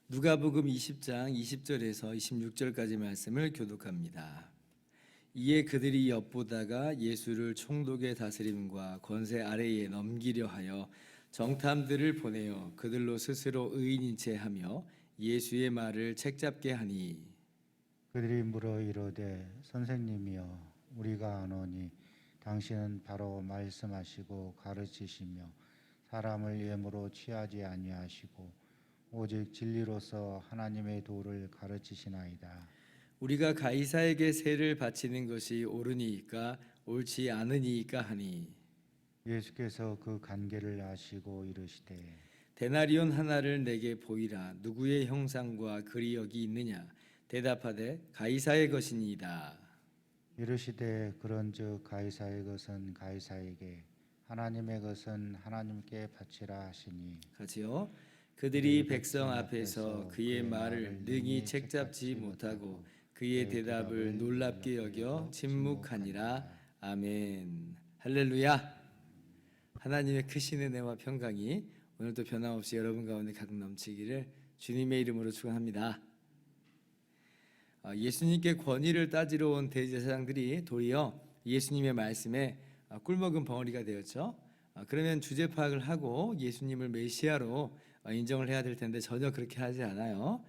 누가복음 20장 20절에서 26절까지 말씀을 교독합니다. 이에 그들이 엿보다가 예수를 총독의 다스림과 권세 아래에 넘기려 하여 정탐들을 보내어 그들로 스스로 의인인 채 하며 예수의 말을 책잡게 하니, 그들이 물어 이르되 선생님이여 우리가 아노니 당신은 바로 말씀하시고 가르치시며 사람을 예물로 취하지 아니하시고 오직 진리로서 하나님의 도를 가르치시나이다. 우리가 가이사에게 세를 바치는 것이 옳으니까 옳지 않으니까 하니, 예수께서 그 관계를 아시고 이르시되 데나리온 하나를 내게 보이라. 누구의 형상과 글이 여기 있느냐? 대답하되 가이사의 것이니이다. 이르시되 그런즉 가이사의 것은 가이사에게 하나님의 것은 하나님께 바치라 하시니, 같이요. 그들이 백성 앞에서 그의 말을 능히 책잡지 못하고 그의 대답을 놀랍게 여겨 침묵하니라. 아멘. 할렐루야. 하나님의 크신 은혜와 평강이 오늘도 변함없이 여러분 가운데 가득 넘치기를 주님의 이름으로 축원합니다. 예수님께 권위를 따지러 온 대제사장들이 도리어 예수님의 말씀에 꿀먹은 벙어리가 되었죠. 그러면 주제 파악을 하고 예수님을 메시아로 인정을 해야 될 텐데 전혀 그렇게 하지 않아요.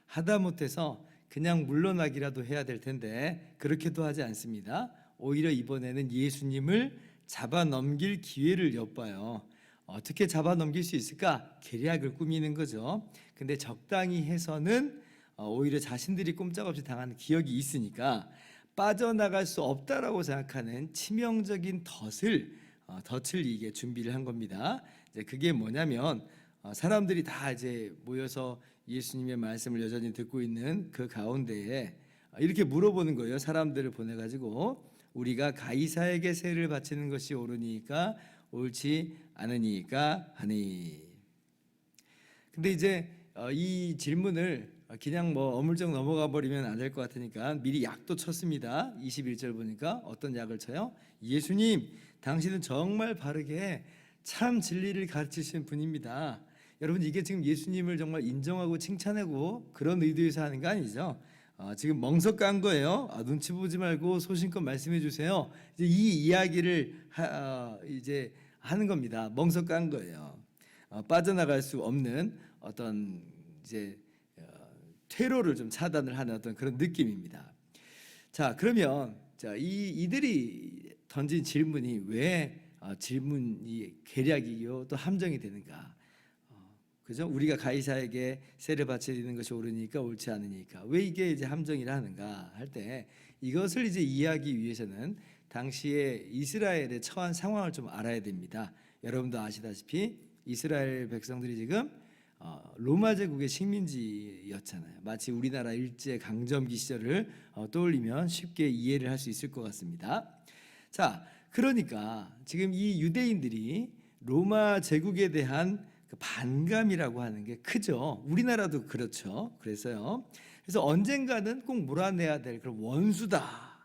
하다못해서 그냥 물러나기라도 해야 될 텐데 그렇게도 하지 않습니다. 오히려 이번에는 예수님을 잡아넘길 기회를 엿봐요. 어떻게 잡아넘길 수 있을까? 계략을 꾸미는 거죠. 근데 적당히 해서는 오히려 자신들이 꼼짝없이 당하는 기억이 있으니까 빠져나갈 수 없다라고 생각하는 치명적인 덫을 이게 준비를 한 겁니다. 이제 그게 뭐냐면 사람들이 다 이제 모여서 예수님의 말씀을 여전히 듣고 있는 그 가운데에 이렇게 물어보는 거예요. 사람들을 보내가지고 우리가 가이사에게 세를 바치는 것이 옳으니까 옳지 않으니까 하니. 근데 이제 이 질문을 그냥 뭐 어물쩍 넘어가 버리면 안 될 것 같으니까 미리 약도 쳤습니다. 21절 보니까 어떤 약을 쳐요? 예수님, 당신은 정말 바르게 참 진리를 가르치시는 분입니다. 여러분, 이게 지금 예수님을 정말 인정하고 칭찬하고 그런 의도에서 하는 거 아니죠? 지금 멍석 깐 거예요. 눈치 보지 말고 소신껏 말씀해 주세요. 이제 이 이야기를 이제 하는 겁니다. 멍석 깐 거예요. 빠져나갈 수 없는 어떤 이제 퇴로를 좀 차단을 하는 어떤 그런 느낌입니다. 자, 그러면 이들이 던진 질문이 왜 질문이 계략이요 또 함정이 되는가? 그죠? 우리가 가이사에게 세를 바치는 것이 옳으니까 옳지 않으니까 왜 이게 이제 함정이라 하는가 할 때 이것을 이제 이해하기 위해서는 당시에 이스라엘에 처한 상황을 좀 알아야 됩니다. 여러분도 아시다시피 이스라엘 백성들이 지금 로마 제국의 식민지였잖아요. 마치 우리나라 일제 강점기 시절을 떠올리면 쉽게 이해를 할 수 있을 것 같습니다. 자, 그러니까 지금 이 유대인들이 로마 제국에 대한 그 반감이라고 하는 게 크죠. 우리나라도 그렇죠. 그래서 언젠가는 꼭 몰아내야 될 그런 원수다.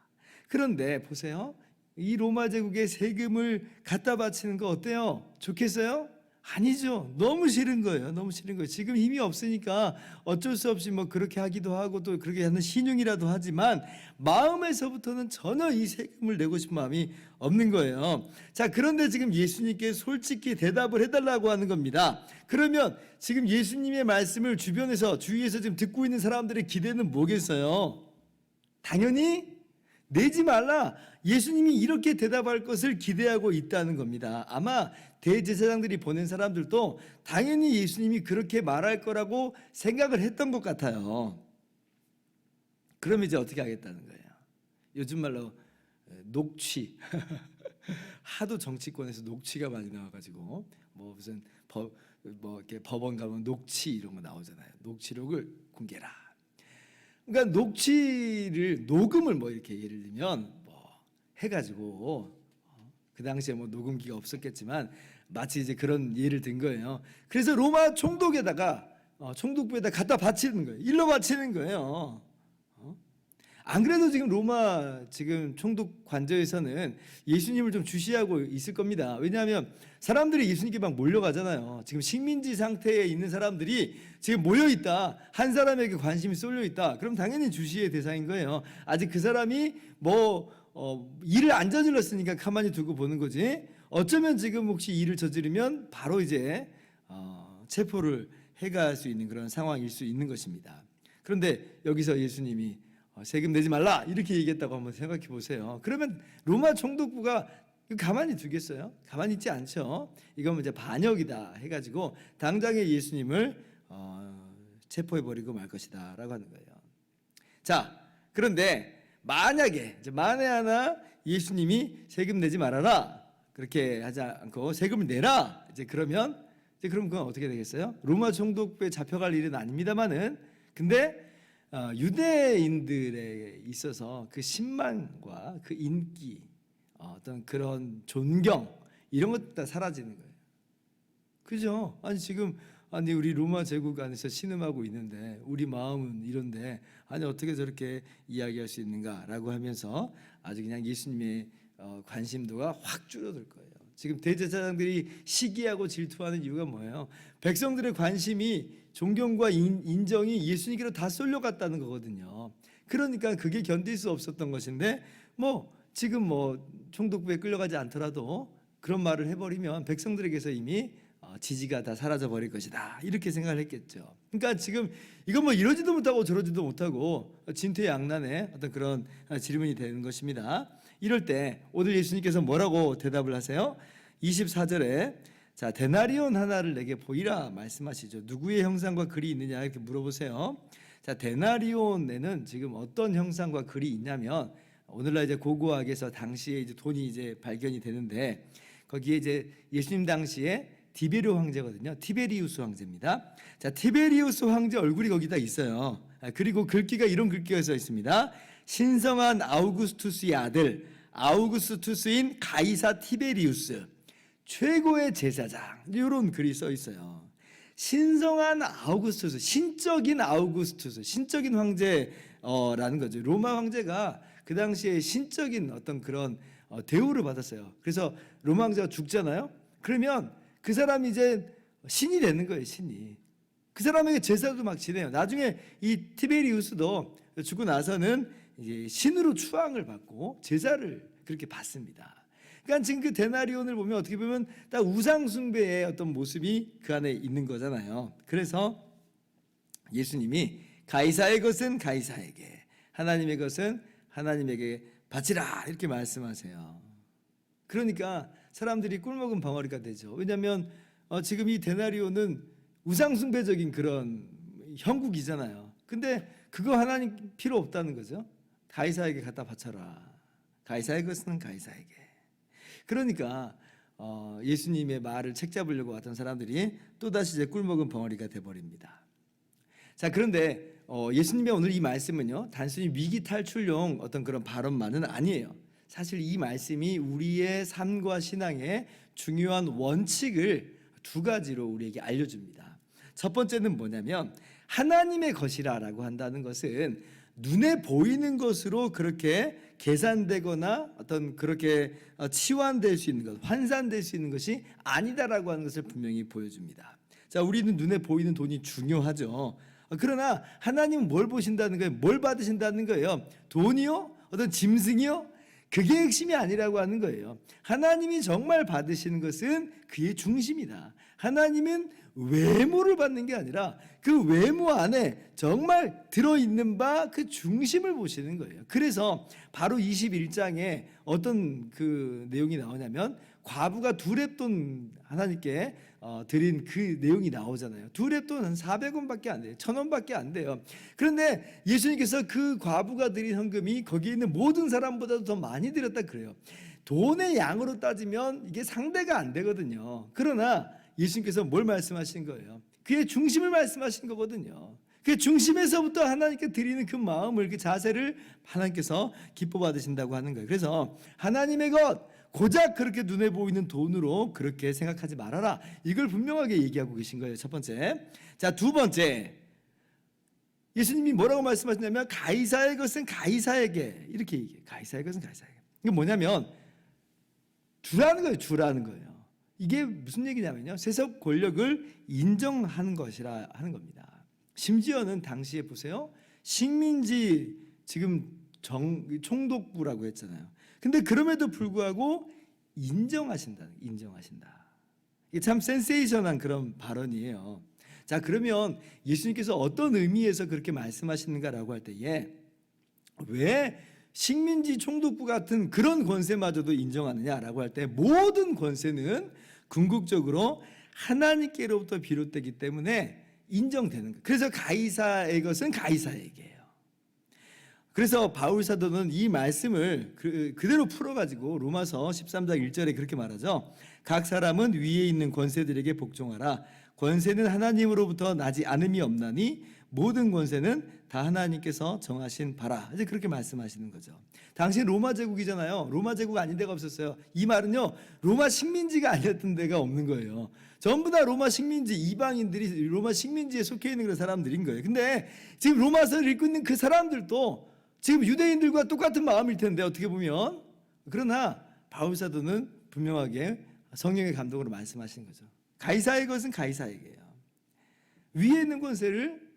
그런데 보세요. 이 로마 제국의 세금을 갖다 바치는 거 어때요? 좋겠어요? 아니죠. 너무 싫은 거예요. 너무 싫은 거예요. 지금 힘이 없으니까 어쩔 수 없이 뭐 그렇게 하기도 하고 또 그렇게 하는 신용이라도 하지만 마음에서부터는 전혀 이 세금을 내고 싶은 마음이 없는 거예요. 자, 그런데 지금 예수님께 솔직히 대답을 해달라고 하는 겁니다. 그러면 지금 예수님의 말씀을 주위에서 지금 듣고 있는 사람들의 기대는 뭐겠어요? 당연히 내지 말라. 예수님이 이렇게 대답할 것을 기대하고 있다는 겁니다. 아마 대제사장들이 보낸 사람들도 당연히 예수님이 그렇게 말할 거라고 생각을 했던 것 같아요. 그럼 이제 어떻게 하겠다는 거예요? 요즘 말로 녹취. 하도 정치권에서 녹취가 많이 나와가지고 뭐 무슨 이렇게 법원 가면 녹취 이런 거 나오잖아요. 녹취록을 공개라. 그러니까 녹음을 뭐 이렇게 예를 들면 뭐 해가지고 그 당시에 뭐 녹음기가 없었겠지만 마치 이제 그런 예를 든 거예요. 그래서 로마 총독에다가 총독부에다 갖다 바치는 거예요. 일러 바치는 거예요. 안 그래도 지금 로마 지금 총독 관저에서는 예수님을 좀 주시하고 있을 겁니다. 왜냐하면 사람들이 예수님께 막 몰려가잖아요. 지금 식민지 상태에 있는 사람들이 지금 모여 있다. 한 사람에게 관심이 쏠려 있다. 그럼 당연히 주시의 대상인 거예요. 아직 그 사람이 뭐 일을 안 저질렀으니까 가만히 두고 보는 거지. 어쩌면 지금 혹시 일을 저지르면 바로 이제 체포를 해갈 수 있는 그런 상황일 수 있는 것입니다. 그런데 여기서 예수님이 세금 내지 말라 이렇게 얘기했다고 한번 생각해 보세요. 그러면 로마 총독부가 가만히 두겠어요? 가만히 있지 않죠. 이건 이제 반역이다 해가지고 당장에 예수님을 체포해 버리고 말 것이다라고 하는 거예요. 자, 그런데 만약에 만에 하나 예수님이 세금 내지 말아라 그렇게 하지 않고 세금을 내라 그럼 그건 어떻게 되겠어요? 로마 총독부에 잡혀갈 일은 아닙니다만은 근데 유대인들에 있어서 그 신망과 그 인기, 어떤 그런 존경 이런 것 다 사라지는 거예요. 그죠? 아니 지금 우리 로마 제국 안에서 신음하고 있는데 우리 마음은 이런데 어떻게 저렇게 이야기할 수 있는가라고 하면서 아주 그냥 예수님의 관심도가 확 줄어들 거예요. 지금 대제사장들이 시기하고 질투하는 이유가 뭐예요? 백성들의 관심이 존경과 인정이 예수님께로 다 쏠려갔다는 거거든요. 그러니까 그게 견딜 수 없었던 것인데 지금 총독부에 끌려가지 않더라도 그런 말을 해버리면 백성들에게서 이미 지지가 다 사라져 버릴 것이다 이렇게 생각을 했겠죠. 그러니까 지금 이건 이러지도 못하고 저러지도 못하고 진퇴양난의 어떤 그런 질문이 되는 것입니다. 이럴 때 오늘 예수님께서 뭐라고 대답을 하세요? 24절에 자 데나리온 하나를 내게 보이라 말씀하시죠. 누구의 형상과 글이 있느냐 이렇게 물어보세요. 자 데나리온에는 지금 어떤 형상과 글이 있냐면 오늘날 이제 고고학에서 당시에 이제 돈이 이제 발견이 되는데 거기에 이제 예수님 당시에 디베리오 황제거든요. 티베리우스 황제입니다. 자 티베리우스 황제 얼굴이 거기다 있어요. 그리고 글귀가 이런 글귀가 써 있습니다. 신성한 아우구스투스의 아들 아우구스투스인 가이사 티베리우스 최고의 제사장 이런 글이 써 있어요. 신성한 아우구스투스 신적인 아우구스투스 신적인 황제라는 거죠. 로마 황제가 그 당시에 신적인 어떤 그런 대우를 받았어요. 그래서 로마 황제가 죽잖아요. 그러면 그 사람이 이제 신이 되는 거예요. 신이 그 사람에게 제사도 막 지내요. 나중에 이 티베리우스도 죽고 나서는 이제 신으로 추앙을 받고 제사를 그렇게 받습니다. 그러니까 지금 그 데나리온을 보면 어떻게 보면 딱 우상 숭배의 어떤 모습이 그 안에 있는 거잖아요. 그래서 예수님이 가이사의 것은 가이사에게 하나님의 것은 하나님에게 바치라 이렇게 말씀하세요. 그러니까 사람들이 꿀먹은 벙어리가 되죠. 왜냐하면 지금 이 데나리온은 우상 숭배적인 그런 형국이잖아요. 근데 그거 하나님 필요 없다는 거죠. 가이사에게 갖다 바쳐라. 가이사의 것은 가이사에게. 그러니까 예수님의 말을 책잡으려고 왔던 사람들이 또다시 이제 꿀먹은 벙어리가 돼버립니다. 자 그런데 예수님의 오늘 이 말씀은요 단순히 위기 탈출용 어떤 그런 발언만은 아니에요. 사실 이 말씀이 우리의 삶과 신앙의 중요한 원칙을 두 가지로 우리에게 알려줍니다. 첫 번째는 뭐냐면 하나님의 것이라고 한다는 것은 눈에 보이는 것으로 그렇게 계산되거나 어떤 그렇게 치환될 수 있는 것, 환산될 수 있는 것이 아니다라고 하는 것을 분명히 보여줍니다. 자, 우리는 눈에 보이는 돈이 중요하죠. 그러나 하나님은 뭘 보신다는 거예요? 뭘 받으신다는 거예요? 돈이요? 어떤 짐승이요? 그게 핵심이 아니라고 하는 거예요. 하나님이 정말 받으시는 것은 그의 중심이다. 하나님은 외모를 받는 게 아니라 그 외모 안에 정말 들어있는 바 그 중심을 보시는 거예요. 그래서 바로 21장에 어떤 그 내용이 나오냐면 과부가 두 렙돈 하나님께 드린 그 내용이 나오잖아요. 두 렙돈 한 400원밖에 안 돼요. 1000원밖에 안 돼요. 그런데 예수님께서 그 과부가 드린 헌금이 거기에 있는 모든 사람보다도 더 많이 드렸다 그래요. 돈의 양으로 따지면 이게 상대가 안 되거든요. 그러나 예수님께서 뭘 말씀하신 거예요? 그의 중심을 말씀하신 거거든요. 그 중심에서부터 하나님께 드리는 그 마음을 그 자세를 하나님께서 기뻐 받으신다고 하는 거예요. 그래서 하나님의 것 고작 그렇게 눈에 보이는 돈으로 그렇게 생각하지 말아라. 이걸 분명하게 얘기하고 계신 거예요. 첫 번째. 자, 두 번째. 예수님이 뭐라고 말씀하시냐면 가이사의 것은 가이사에게, 이렇게 얘기해요. 가이사의 것은 가이사에게. 이게 뭐냐면 주라는 거예요. 주라는 거예요. 이게 무슨 얘기냐면요, 세속 권력을 인정하는 것이라 하는 겁니다. 심지어는 당시에 보세요, 식민지 지금 총독부라고 했잖아요. 근데 그럼에도 불구하고 인정하신다. 이게 참 센세이션한 그런 발언이에요. 자, 그러면 예수님께서 어떤 의미에서 그렇게 말씀하시는가라고 할 때에 왜 식민지 총독부 같은 그런 권세마저도 인정하느냐라고 할 때, 모든 권세는 궁극적으로 하나님께로부터 비롯되기 때문에 인정되는 거예요. 그래서 가이사의 것은 가이사에게요. 그래서 바울 사도는 이 말씀을 그대로 풀어가지고 로마서 13장 1절에 그렇게 말하죠. 각 사람은 위에 있는 권세들에게 복종하라. 권세는 하나님으로부터 나지 않음이 없나니 모든 권세는 다 하나님께서 정하신 바라. 이제 그렇게 말씀하시는 거죠. 당시 로마 제국이잖아요. 로마 제국 아닌 데가 없었어요. 이 말은요, 로마 식민지가 아니었던 데가 없는 거예요. 전부 다 로마 식민지, 이방인들이 로마 식민지에 속해 있는 그런 사람들인 거예요. 근데 지금 로마서를 읽고 있는 그 사람들도 지금 유대인들과 똑같은 마음일 텐데, 어떻게 보면. 그러나 바울 사도는 분명하게 성령의 감동으로 말씀하시는 거죠. 가이사의 것은 가이사에게요. 위에 있는 권세를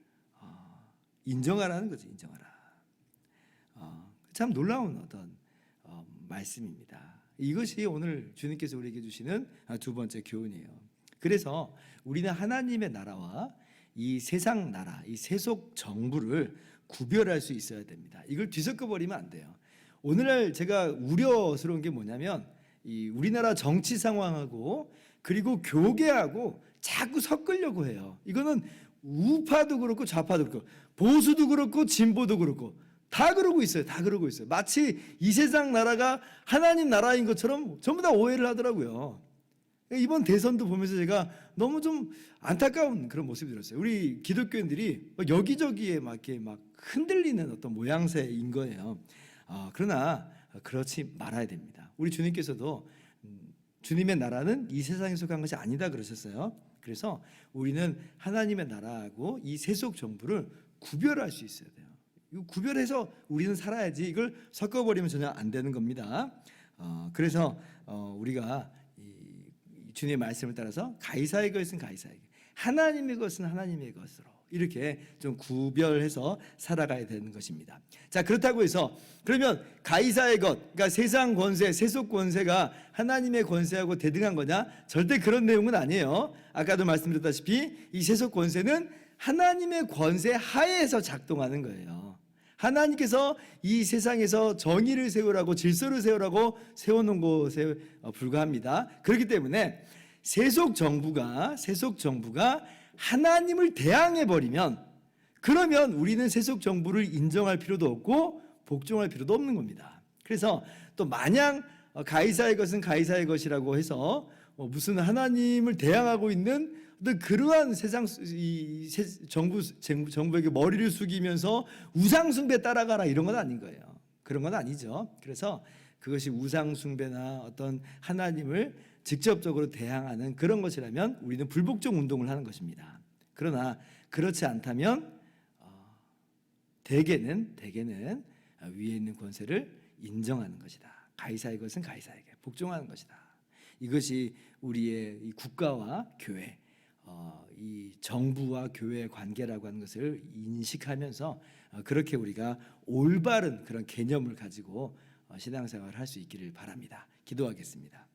인정하라는 거죠. 인정하라. 참 놀라운 어떤 말씀입니다. 이것이 오늘 주님께서 우리에게 주시는 두 번째 교훈이에요. 그래서 우리는 하나님의 나라와 이 세상 나라, 이 세속 정부를 구별할 수 있어야 됩니다. 이걸 뒤섞어 버리면 안 돼요. 오늘날 제가 우려스러운 게 뭐냐면, 이 우리나라 정치 상황하고 그리고 교계하고 자꾸 섞으려고 해요. 이거는 우파도 그렇고 좌파도 그렇고 보수도 그렇고 진보도 그렇고 다 그러고 있어요. 다 그러고 있어요. 마치 이 세상 나라가 하나님 나라인 것처럼 전부 다 오해를 하더라고요. 이번 대선도 보면서 제가 너무 좀 안타까운 그런 모습이 들었어요. 우리 기독교인들이 여기저기에 막 이렇게 막 흔들리는 어떤 모양새인 거예요. 그러나 그렇지 말아야 됩니다. 우리 주님께서도 주님의 나라는 이 세상에 속한 것이 아니다 그러셨어요. 그래서 우리는 하나님의 나라하고 이 세속 정부를 구별할 수 있어야 돼요. 이거 구별해서 우리는 살아야지, 이걸 섞어버리면 전혀 안 되는 겁니다. 그래서 우리가 주님의 말씀을 따라서 가이사의 것은 가이사에게, 하나님의 것은 하나님의 것으로 이렇게 좀 구별해서 살아가야 되는 것입니다. 자, 그렇다고 해서 그러면 가이사의 것, 그러니까 세상 권세, 세속 권세가 하나님의 권세하고 대등한 거냐? 절대 그런 내용은 아니에요. 아까도 말씀드렸다시피 이 세속 권세는 하나님의 권세 하에서 작동하는 거예요. 하나님께서 이 세상에서 정의를 세우라고, 질서를 세우라고 세워놓은 것에 불과합니다. 그렇기 때문에 세속 정부가 하나님을 대항해 버리면, 그러면 우리는 세속 정부를 인정할 필요도 없고 복종할 필요도 없는 겁니다. 그래서 또 마냥 가이사의 것은 가이사의 것이라고 해서 무슨 하나님을 대항하고 있는 어떤 그러한 세상 정부에게 머리를 숙이면서 우상 숭배 따라가라, 이런 건 아닌 거예요. 그런 건 아니죠. 그래서 그것이 우상 숭배나 어떤 하나님을 직접적으로 대항하는 그런 것이라면 우리는 불복종 운동을 하는 것입니다. 그러나 그렇지 않다면 대개는 위에 있는 권세를 인정하는 것이다. 가이사의 것은 가이사에게 복종하는 것이다. 이것이 우리의 이 국가와 교회, 이 정부와 교회의 관계라고 하는 것을 인식하면서 그렇게 우리가 올바른 그런 개념을 가지고 신앙생활을 할 수 있기를 바랍니다. 기도하겠습니다.